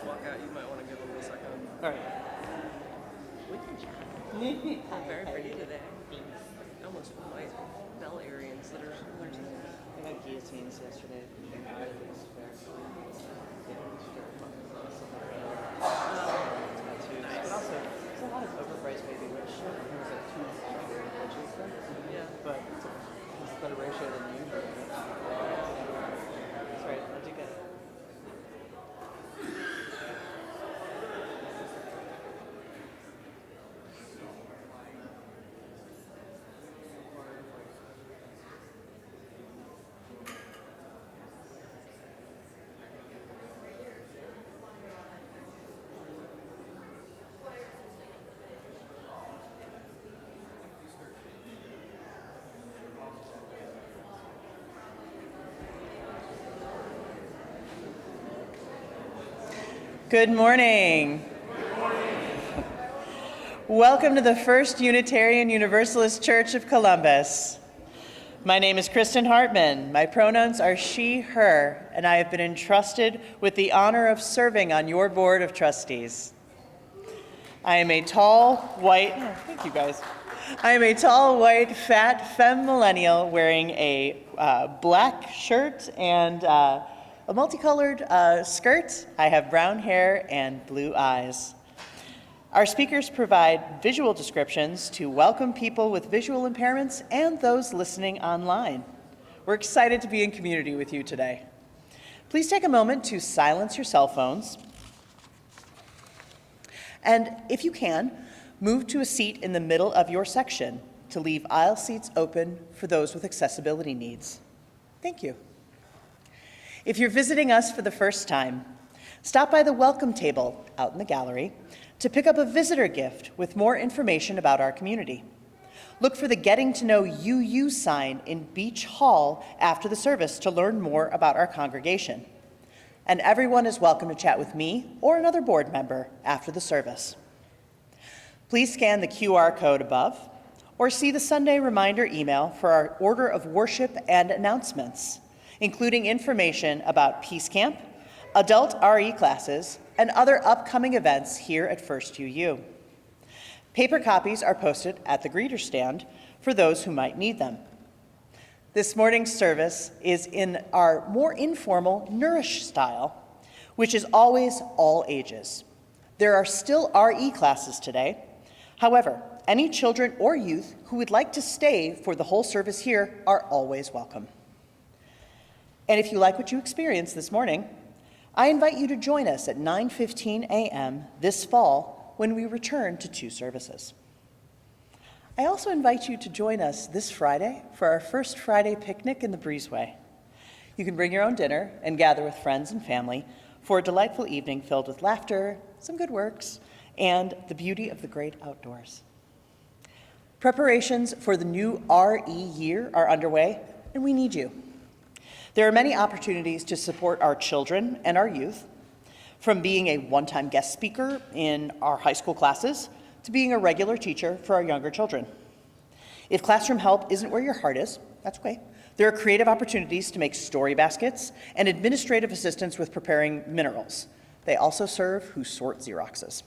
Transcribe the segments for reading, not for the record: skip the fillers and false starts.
walk out, you might want to give them a second. All right. We can chat. Very pretty today. Almost white bell earrings that are similar to that. I got guillotines yesterday. Nice. But also, there's a lot of overpriced baby, which was like 2 inches. Yeah. But it's a better ratio than usual. That's right. I do get it. Good morning. Welcome to the First Unitarian Universalist Church of Columbus. My name is Kristen Hartman. My pronouns are she, her, and I have been entrusted with the honor of serving on your board of trustees. I am a tall, white, thank you guys. I am a tall, white, fat femme millennial wearing a black shirt and a multicolored skirt. I have brown hair and blue eyes. Our speakers provide visual descriptions to welcome people with visual impairments and those listening online. We're excited to be in community with you today. Please take a moment to silence your cell phones. And if you can, move to a seat in the middle of your section to leave aisle seats open for those with accessibility needs. Thank you. If you're visiting us for the first time, stop by the welcome table out in the gallery to pick up a visitor gift with more information about our community. Look for the Getting to Know UU sign in Beach Hall after the service to learn more about our congregation. And everyone is welcome to chat with me or another board member after the service. Please scan the QR code above or see the Sunday reminder email for our order of worship and announcements, including information about Peace Camp, adult RE classes, and other upcoming events here at First UU. Paper copies are posted at the greeter stand for those who might need them. This morning's service is in our more informal Nourish style, which is always all ages. There are still RE classes today. However, any children or youth who would like to stay for the whole service here are always welcome. And if you like what you experienced this morning, I invite you to join us at 9:15 a.m. this fall when we return to 2 services. I also invite you to join us this Friday for our first Friday picnic in the breezeway. You can bring your own dinner and gather with friends and family for a delightful evening filled with laughter, some good works, and the beauty of the great outdoors. Preparations for the new RE year are underway, and we need you. There are many opportunities to support our children and our youth, from being a one-time guest speaker in our high school classes to being a regular teacher for our younger children. If classroom help isn't where your heart is, that's okay. There are creative opportunities to make story baskets and administrative assistance with preparing minerals. They also serve who sort Xeroxes.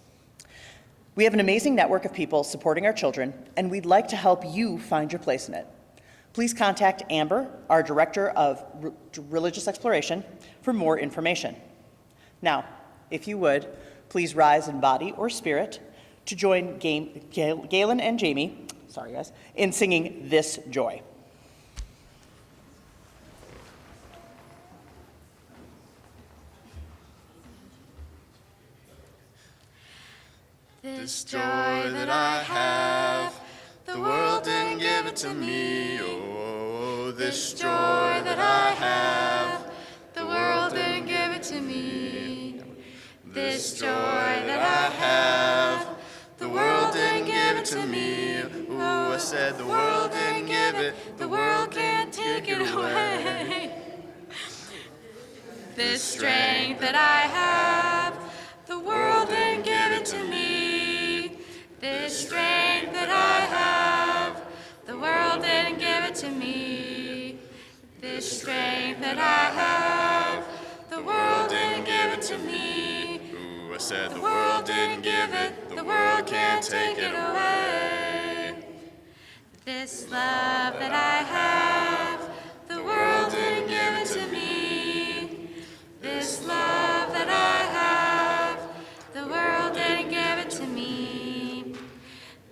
We have an amazing network of people supporting our children, and we'd like to help you find your place in it. Please contact Amber, our Director of Religious Exploration, for more information. Now, if you would, please rise in body or spirit to join Galen and Jamie, sorry guys, in singing This Joy. This joy that I have, the world didn't give it to me. Oh, this joy that I have, the world didn't give it to me. This joy that I have, the world didn't give it to me. Ooh, I said the world didn't give it, the world can't take it away. This strength that I have, the world didn't give it to me. This strength that I have, the world didn't give it to me. This strength that I have, the world didn't give it to me. said the world didn't give it, the world can't take it away. This love that I have, the world didn't give it to me. This love that I have, the world didn't give it to me.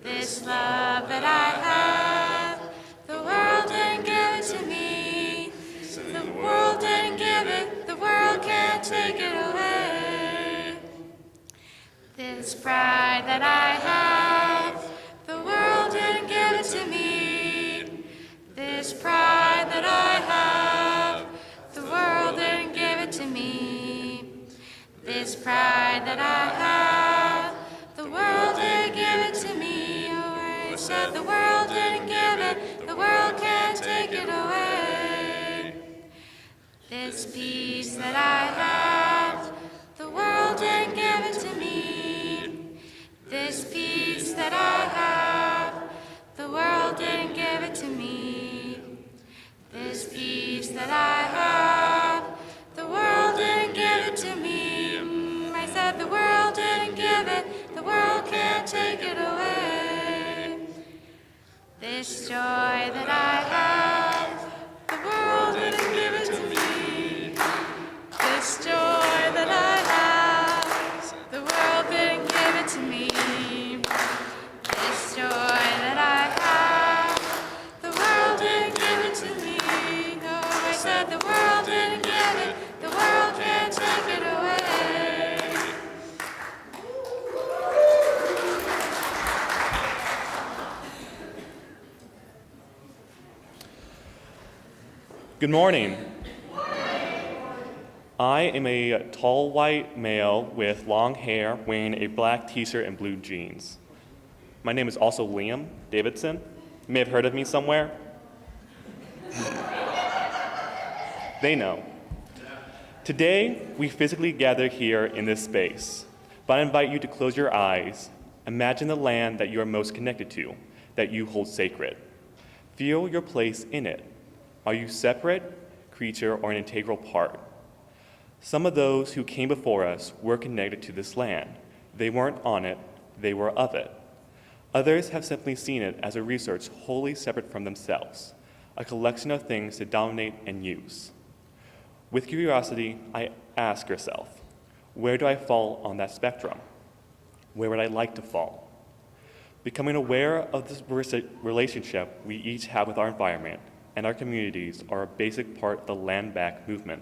This love that I have, the world didn't give it to me. The world didn't give it, the world can't take it away. This pride that I have, the world didn't give it to me. This pride that I have, the world didn't give it to me. This pride that I have, the world didn't give it to me. Oh, I said the world didn't give it, the world can't take it away. This peace that I have, the world didn't give it to me. This peace that I have, the world didn't give it to me. This peace that I have, the world didn't give it to me. I said the world didn't give it, the world can't take it away. This joy that I have, the world didn't give it to me. This joy that I have, the world didn't give it to me. This joy that I have, the world didn't give it to me. No, I said the world didn't give it, the world can't take it away. Good morning. I am a tall white male with long hair wearing a black t-shirt and blue jeans. My name is also Liam Davidson. You may have heard of me somewhere. They know. Today, we physically gather here in this space, but I invite you to close your eyes. Imagine the land that you are most connected to, that you hold sacred. Feel your place in it. Are you separate, creature, or an integral part? Some of those who came before us were connected to this land. They weren't on it, they were of it. Others have simply seen it as a resource wholly separate from themselves, a collection of things to dominate and use. With curiosity, I ask yourself, where do I fall on that spectrum? Where would I like to fall? Becoming aware of this relationship we each have with our environment and our communities are a basic part of the Land Back movement.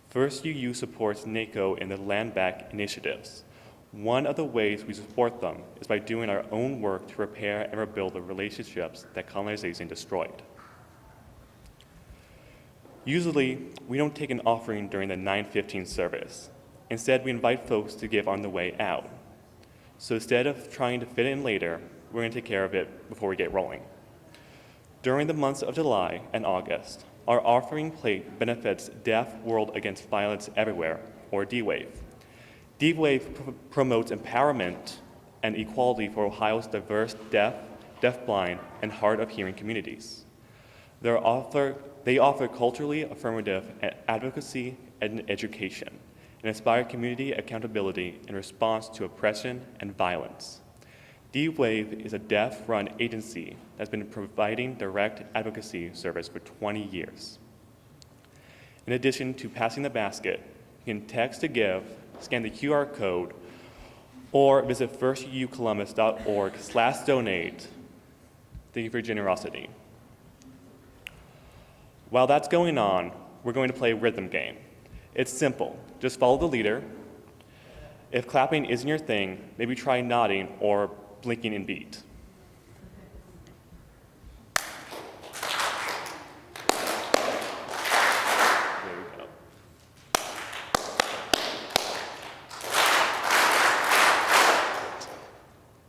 First UU supports NACO in the Land Back initiatives. One of the ways we support them is by doing our own work to repair and rebuild the relationships that colonization destroyed. Usually, we don't take an offering during the 9:15 service. Instead, we invite folks to give on the way out. So instead of trying to fit in later, we're going to take care of it before we get rolling. During the months of July and August, our offering plate benefits Deaf World Against Violence Everywhere, or D-Wave. D-Wave promotes empowerment and equality for Ohio's diverse deaf, deafblind, and hard of hearing communities. They offer culturally affirmative advocacy and education, and inspire community accountability in response to oppression and violence. D-Wave is a deaf-run agency that's been providing direct advocacy service for 20 years. In addition to passing the basket, you can text to give, scan the QR code, or visit firstucolumbus.org/donate. Thank you for your generosity. While that's going on, we're going to play a rhythm game. It's simple. Just follow the leader. If clapping isn't your thing, maybe try nodding or blinking in beat. There we go.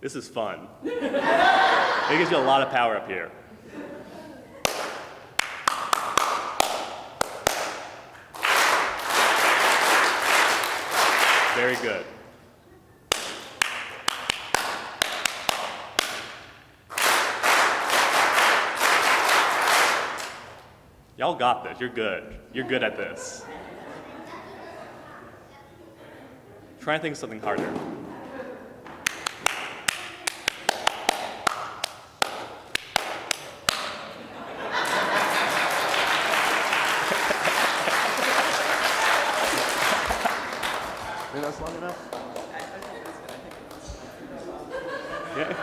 This is fun. It gives you a lot of power up here. Very good. Y'all got this. You're good. You're good at this. Try and think of something harder. Maybe that's long enough? Yeah.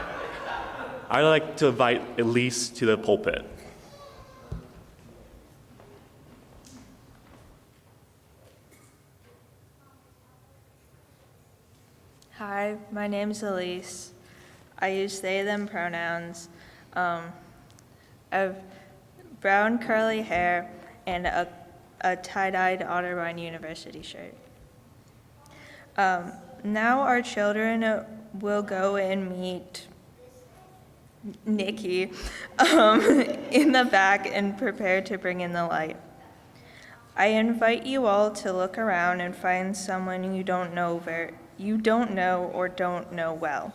I'd like to invite Elise to the pulpit. Hi, my name's Elise. I use they, them pronouns. I have brown curly hair and a tie-dyed Otterbein University shirt. Now our children will go and meet Nikki in the back and prepare to bring in the light. I invite you all to look around and find someone you don't know or don't know well,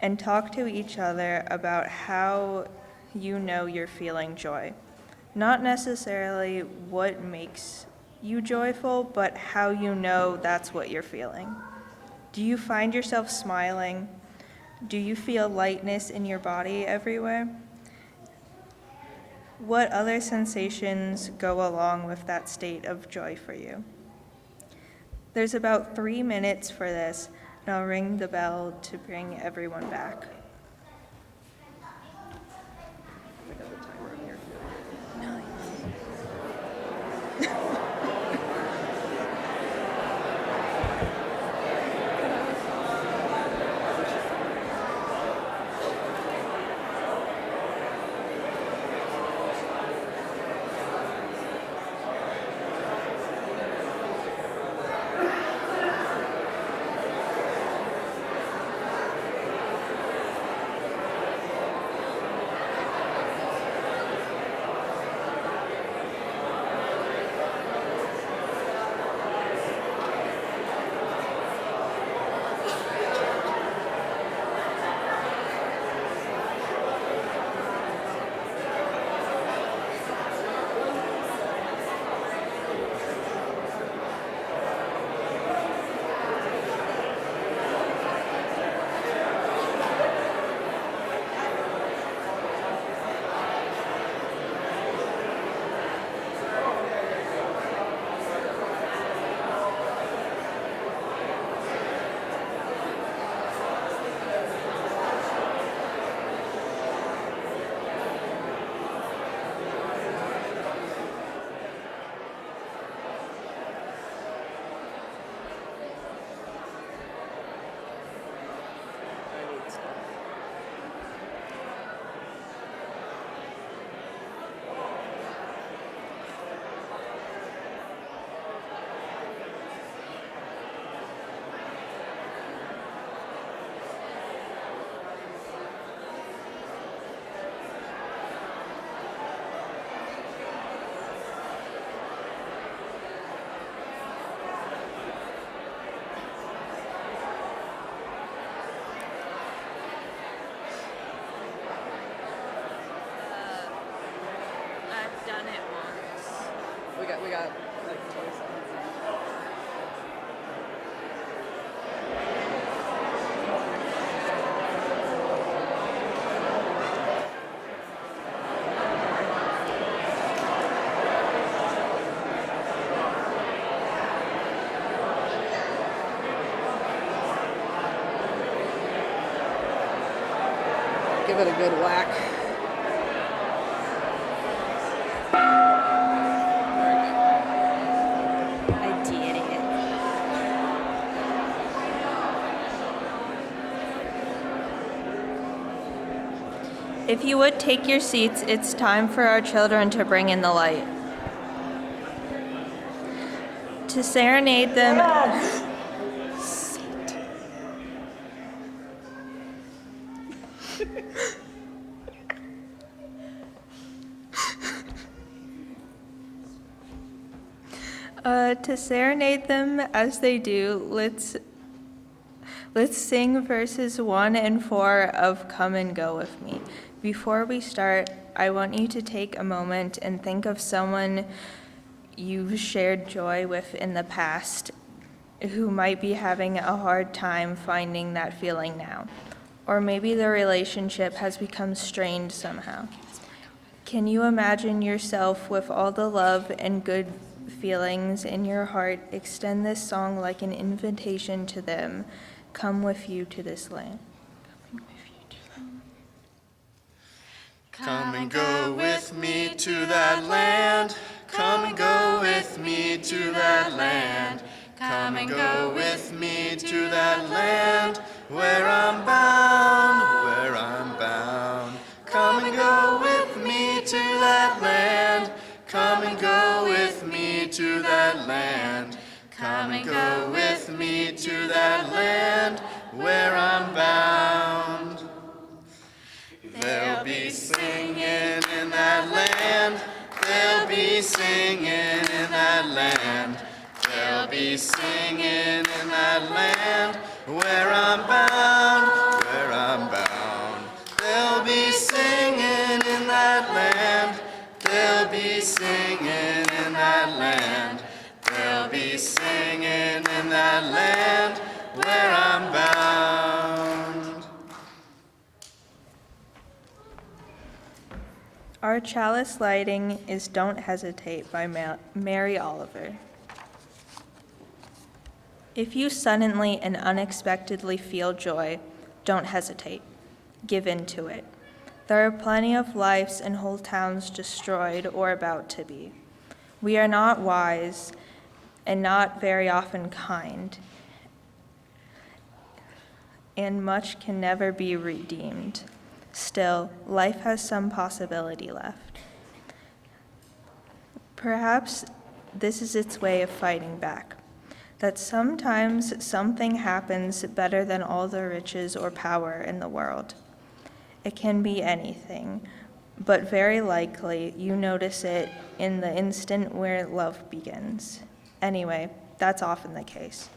and talk to each other about how you know you're feeling joy. Not necessarily what makes you joyful, but how you know that's what you're feeling. Do you find yourself smiling? Do you feel lightness in your body everywhere? What other sensations go along with that state of joy for you? There's about 3 minutes for this, and I'll ring the bell to bring everyone back. I got the timer on here. I need stuff. I've done it once. We got like 20 seconds. Give it a good whack. I did it. If you would take your seats, it's time for our children to bring in the light. To serenade them. To serenade them as they do, let's sing verses 1 and 4 of Come and Go With Me. Before we start, I want you to take a moment and think of someone you've shared joy with in the past who might be having a hard time finding that feeling now. Or maybe the relationship has become strained somehow. Can you imagine yourself with all the love and good feelings in your heart? Extend this song like an invitation to them. Come with you to this land. Come and go with me to that land. Come and go with me to that land. Come and go with me to that land where I'm bound, where I'm bound. Come and go with me to that land. Come and go with me to that land. Come and go with me to that land where I'm bound. There'll be singing in that land. There'll be singing in that land. There'll be singing in that land where I'm bound, where I'm bound. There'll be singing in that land. There'll be singing in that land. There'll be singing in that land where I'm bound. Our chalice lighting is Don't Hesitate by Mary Oliver. If you suddenly and unexpectedly feel joy, don't hesitate. Give in to it. There are plenty of lives and whole towns destroyed or about to be. We are not wise and not very often kind, and much can never be redeemed. Still, life has some possibility left. Perhaps this is its way of fighting back, that sometimes something happens better than all the riches or power in the world. It can be anything, but very likely you notice it in the instant where love begins. Anyway, that's often the case.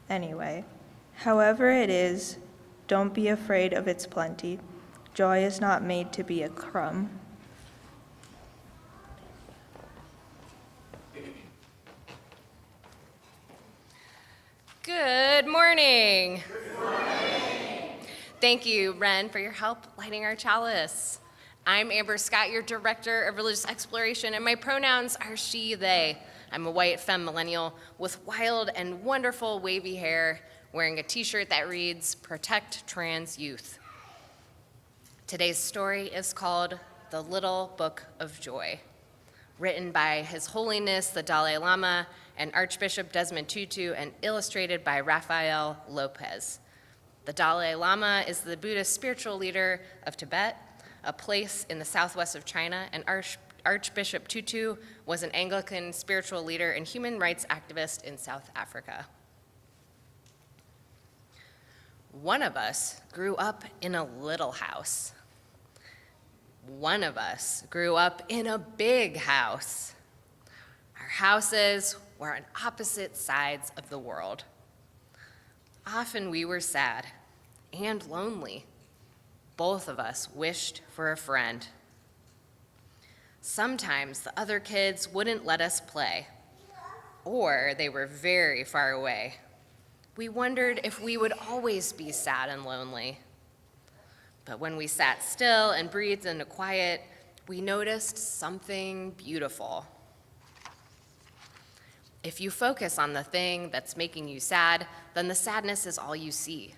Anyway, however it is, don't be afraid of its plenty. Joy is not made to be a crumb. Good morning. Good morning. Thank you, Ren, for your help lighting our chalice. I'm Amber Scott, your Director of Religious Exploration, and my pronouns are she, they. I'm a white femme millennial with wild and wonderful wavy hair, wearing a t-shirt that reads, Protect Trans Youth. Today's story is called The Little Book of Joy, written by His Holiness the Dalai Lama and Archbishop Desmond Tutu and illustrated by Rafael Lopez. The Dalai Lama is the Buddhist spiritual leader of Tibet, a place in the southwest of China, and Archbishop Tutu was an Anglican spiritual leader and human rights activist in South Africa. One of us grew up in a little house. One of us grew up in a big house. Our houses were on opposite sides of the world. Often we were sad and lonely. Both of us wished for a friend. Sometimes the other kids wouldn't let us play, or they were very far away. We wondered if we would always be sad and lonely. But when we sat still and breathed into quiet, we noticed something beautiful. If you focus on the thing that's making you sad, then the sadness is all you see.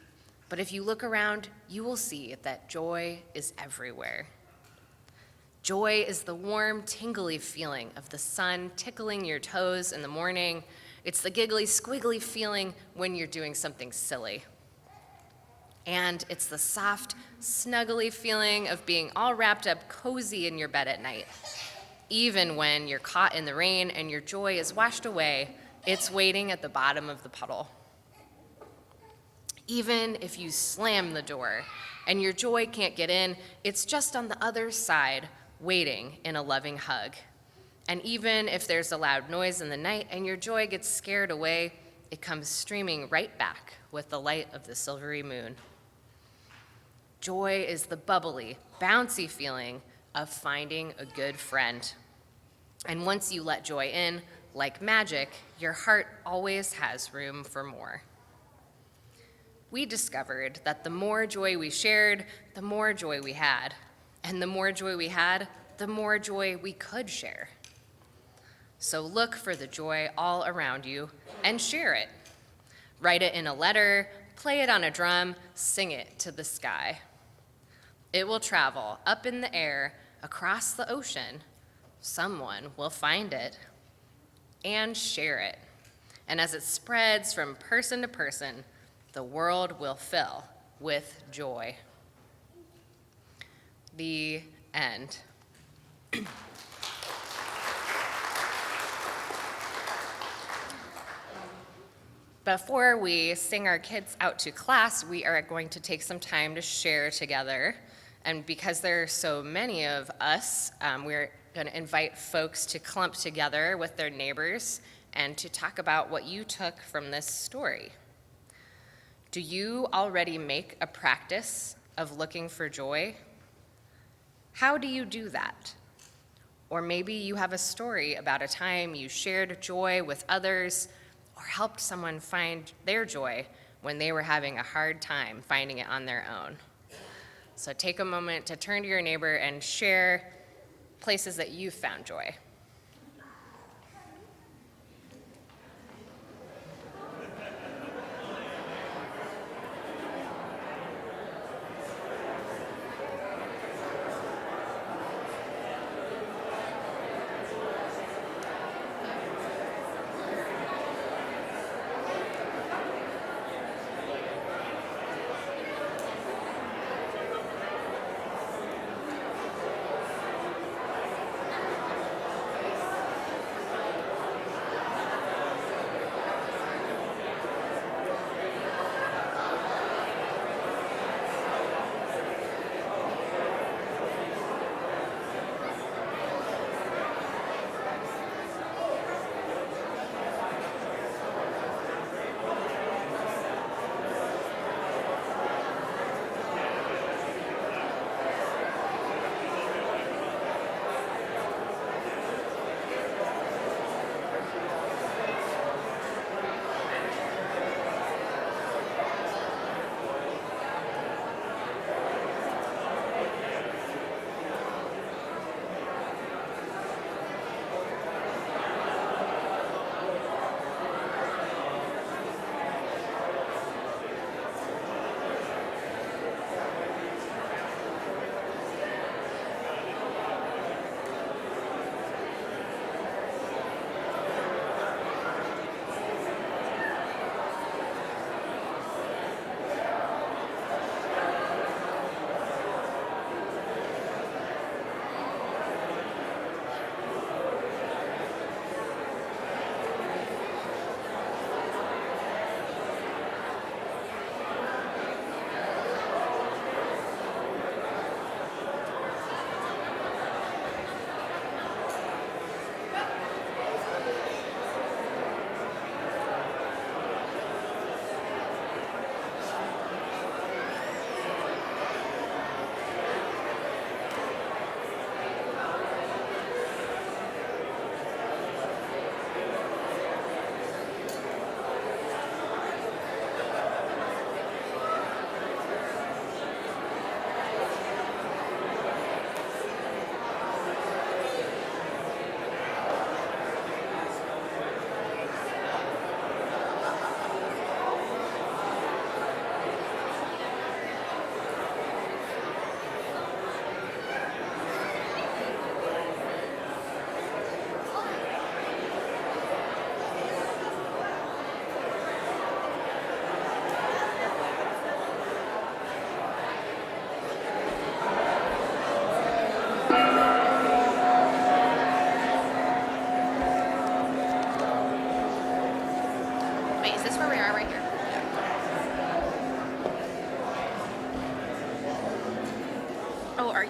But if you look around, you will see that joy is everywhere. Joy is the warm, tingly feeling of the sun tickling your toes in the morning. It's the giggly, squiggly feeling when you're doing something silly. And it's the soft, snuggly feeling of being all wrapped up cozy in your bed at night. Even when you're caught in the rain and your joy is washed away, it's waiting at the bottom of the puddle. Even if you slam the door and your joy can't get in, it's just on the other side, waiting in a loving hug. And even if there's a loud noise in the night and your joy gets scared away, it comes streaming right back with the light of the silvery moon. Joy is the bubbly, bouncy feeling of finding a good friend. And once you let joy in, like magic, your heart always has room for more. We discovered that the more joy we shared, the more joy we had. And the more joy we had, the more joy we could share. So look for the joy all around you and share it. Write it in a letter, play it on a drum, sing it to the sky. It will travel up in the air, across the ocean. Someone will find it and share it. And as it spreads from person to person, the world will fill with joy. The end. Before we sing our kids out to class, we are going to take some time to share together. And because there are so many of us, we're going to invite folks to clump together with their neighbors and to talk about what you took from this story. Do you already make a practice of looking for joy? How do you do that? Or maybe you have a story about a time you shared joy with others or helped someone find their joy when they were having a hard time finding it on their own. So take a moment to turn to your neighbor and share places that you've found joy.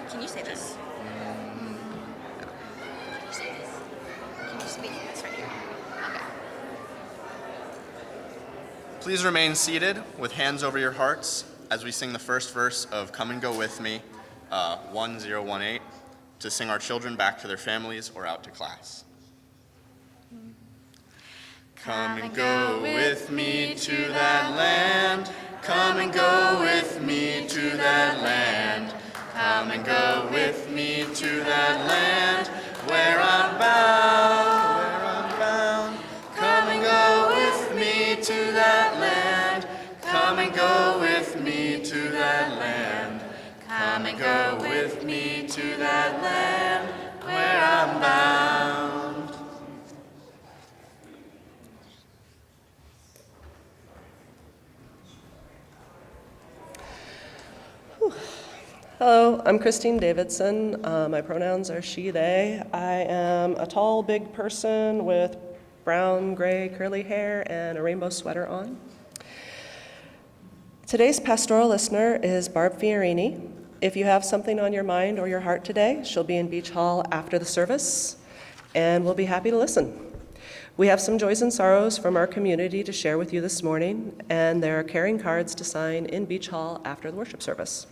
Can you say this? Can you say this? Can you speak this right here? Okay. Please remain seated with hands over your hearts as we sing the first verse of Come and Go With Me, 1018, to sing our children back to their families or out to class. Come and go with me to that land. Come and go with me to that land. Come and go with me to that land where I'm bound, where I'm bound. Come and go with me to that land. Come and go with me to that land. Come and go with me to that land where I'm bound. Hello, I'm Christine Davidson. My pronouns are she, they. I am a tall, big person with brown, gray, curly hair and a rainbow sweater on. Today's pastoral listener is Barb Fiorini. If you have something on your mind or your heart today, she'll be in Beach Hall after the service, and we'll be happy to listen. We have some joys and sorrows from our community to share with you this morning, and there are caring cards to sign in Beach Hall after the worship service.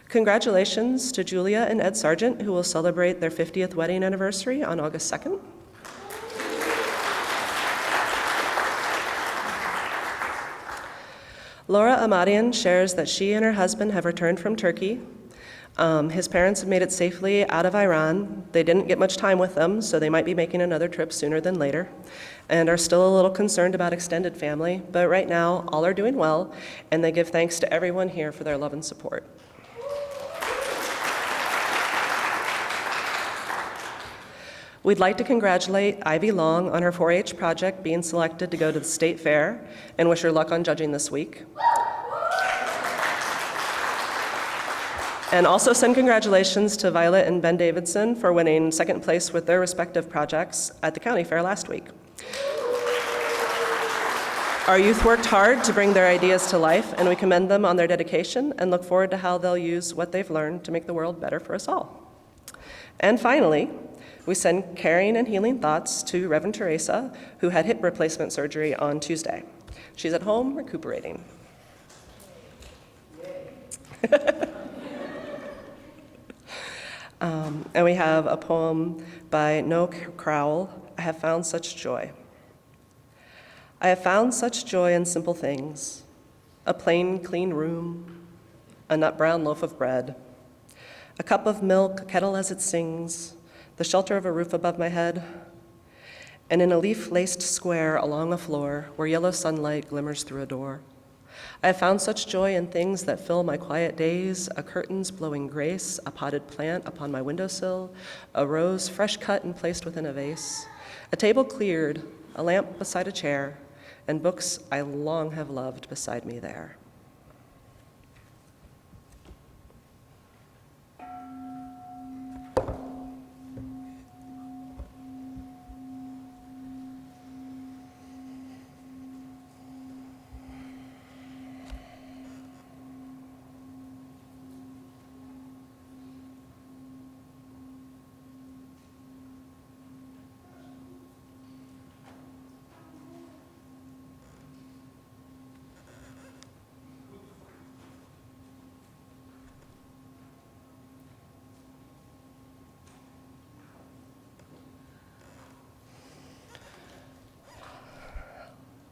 Congratulations to Julia and Ed Sargent, who will celebrate their 50th wedding anniversary on August 2nd. Laura Amadian shares that she and her husband have returned from Turkey. His parents have made it safely out of Iran. They didn't get much time with them, so they might be making another trip sooner than later, and are still a little concerned about extended family, but right now, all are doing well, and they give thanks to everyone here for their love and support. We'd like to congratulate Ivy Long on her 4-H project being selected to go to the state fair and wish her luck on judging this week. And also send congratulations to Violet and Ben Davidson for winning second place with their respective projects at the county fair last week. Our youth worked hard to bring their ideas to life, and we commend them on their dedication and look forward to how they'll use what they've learned to make the world better for us all. And finally, we send caring and healing thoughts to Reverend Teresa, who had hip replacement surgery on Tuesday. She's at home recuperating. And we have a poem by Noah Crowell, I Have Found Such Joy. I have found such joy in simple things, a plain, clean room, a nut brown loaf of bread, a cup of milk, a kettle as it sings, the shelter of a roof above my head, and in a leaf-laced square along a floor where yellow sunlight glimmers through a door. I have found such joy in things that fill my quiet days, a curtain's blowing grace, a potted plant upon my windowsill, a rose fresh cut and placed within a vase, a table cleared, a lamp beside a chair, and books I long have loved beside me there.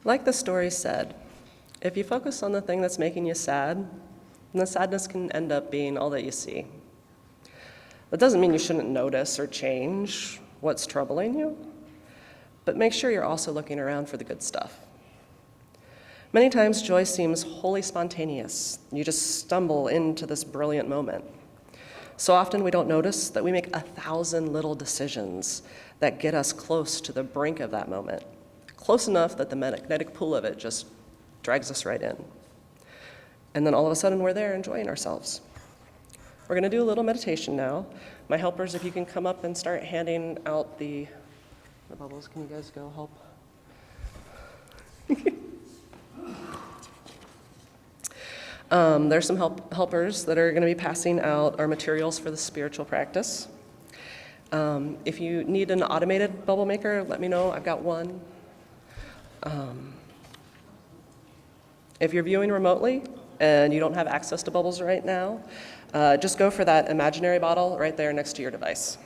Like the story said, if you focus on the thing that's making you sad, then the sadness can end up being all that you see. That doesn't mean you shouldn't notice or change what's troubling you, but make sure you're also looking around for the good stuff. Many times joy seems wholly spontaneous. You just stumble into this brilliant moment. So often we don't notice that we make 1,000 little decisions that get us close to the brink of that moment. Close enough that the magnetic pull of it just drags us right in. And then all of a sudden we're there enjoying ourselves. We're gonna do a little meditation now. My helpers, if you can come up and start handing out the bubbles, can you guys go help? There's some helpers that are gonna be passing out our materials for the spiritual practice. If you need an automated bubble maker, let me know, I've got one. If you're viewing remotely and you don't have access to bubbles right now, just go for that imaginary bottle right there next to your device.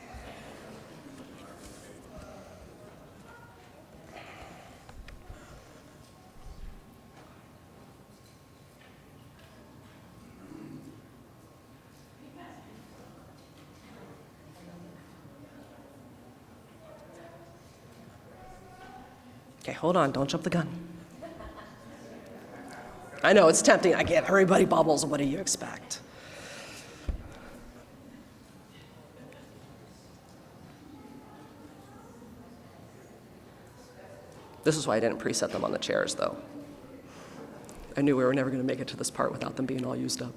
Okay, hold on, don't jump the gun. I know, it's tempting. I give everybody bubbles. What do you expect? This is why I didn't preset them on the chairs, though. I knew we were never going to make it to this part without them being all used up.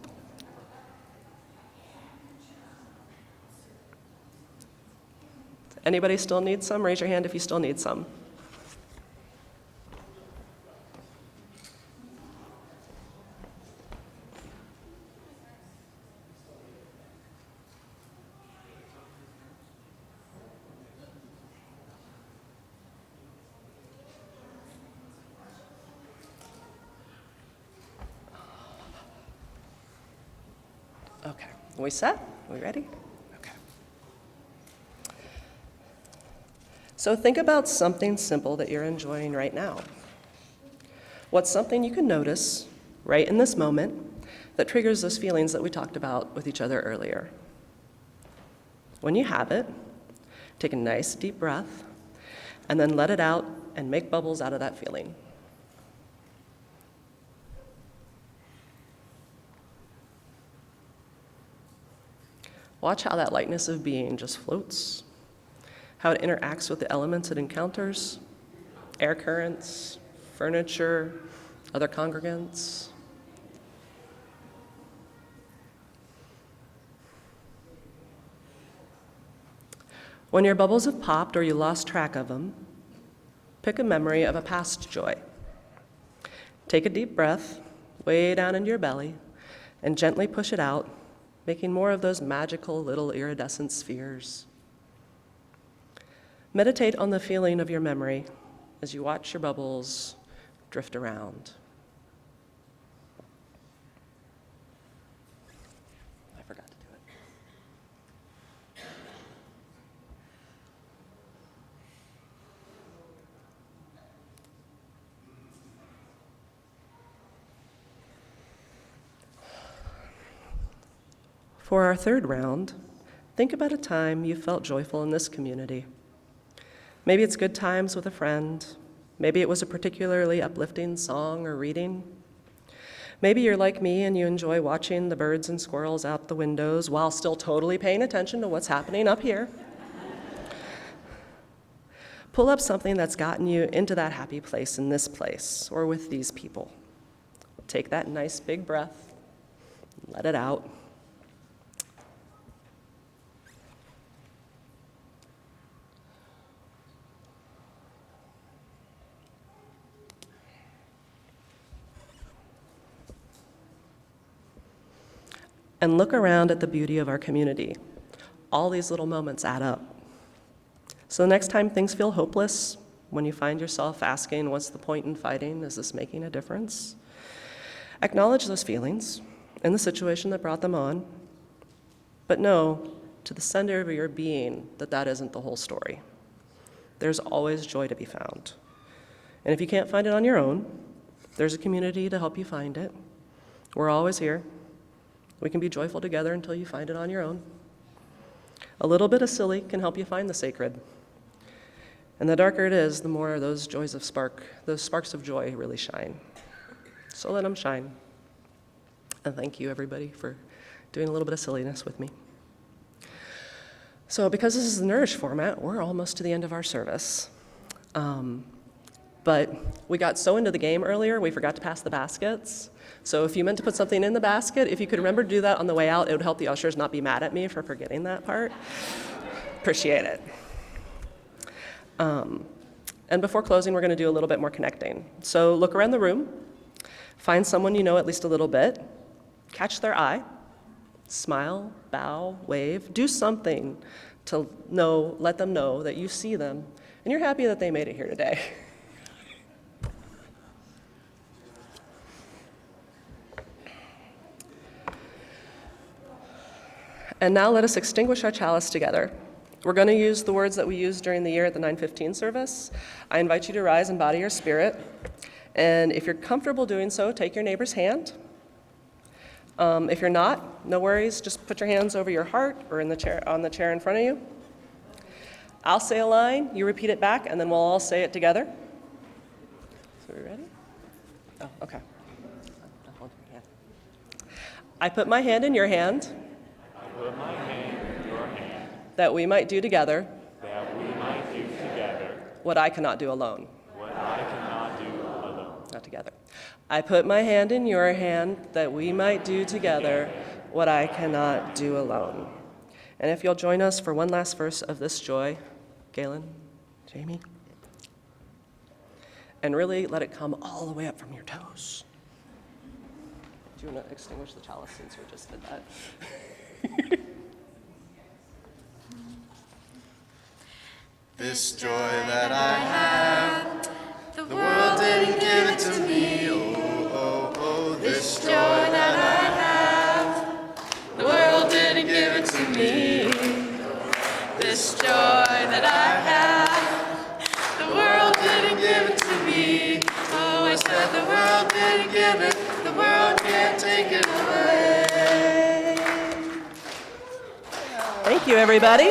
Anybody still need some? Raise your hand if you still need some. Okay, we set? We ready? Okay. So think about something simple that you're enjoying right now. What's something you can notice right in this moment that triggers those feelings that we talked about with each other earlier? When you have it, take a nice deep breath and then let it out and make bubbles out of that feeling. Watch how that lightness of being just floats, how it interacts with the elements it encounters, air currents, furniture, other congregants. When your bubbles have popped or you lost track of them, pick a memory of a past joy. Take a deep breath, way down into your belly, and gently push it out, making more of those magical little iridescent spheres. Meditate on the feeling of your memory as you watch your bubbles drift around. I forgot to do it. For our third round, think about a time you felt joyful in this community. Maybe it's good times with a friend. Maybe it was a particularly uplifting song or reading. Maybe you're like me and you enjoy watching the birds and squirrels out the windows while still totally paying attention to what's happening up here. Pull up something that's gotten you into that happy place in this place or with these people. Take that nice big breath, let it out. And look around at the beauty of our community. All these little moments add up. So the next time things feel hopeless, when you find yourself asking, what's the point in fighting? Is this making a difference? Acknowledge those feelings and the situation that brought them on, but know to the center of your being that that isn't the whole story. There's always joy to be found. And if you can't find it on your own, there's a community to help you find it. We're always here. We can be joyful together until you find it on your own. A little bit of silly can help you find the sacred. And the darker it is, the more those sparks of joy really shine. So let them shine. And thank you, everybody, for doing a little bit of silliness with me. So because this is the Nourish format, we're almost to the end of our service. But we got so into the game earlier, we forgot to pass the baskets. So if you meant to put something in the basket, if you could remember to do that on the way out, it would help the ushers not be mad at me for forgetting that part. Appreciate it. And before closing, we're going to do a little bit more connecting. So look around the room, find someone you know at least a little bit, catch their eye, smile, bow, wave, do something to let them know that you see them and you're happy that they made it here today. And now let us extinguish our chalice together. We're going to use the words that we used during the year at the 9:15 service. I invite you to rise and body your spirit. And if you're comfortable doing so, take your neighbor's hand. If you're not, no worries. Just put your hands over your heart or on the chair in front of you. I'll say a line, you repeat it back, and then we'll all say it together. we ready? Oh, okay. I'll hold your hand. I put my hand in your hand. I put my hand in your hand, That we might do together that we might do together what I cannot do alone. what I cannot do alone. Not together. I put my hand in your hand that we might do together what I cannot do alone. And if you'll join us for one last verse of this joy, Galen, Jamie, and really let it come all the way up from your toes. Do you want to extinguish the chalice since we just did that? This joy that I have, the world didn't give it to me. Oh, oh, oh, this joy that I have, the world didn't give it to me. This joy that I have, the world didn't give it to me. Oh, I said the world didn't give it, the world can't take it away. Thank you, everybody.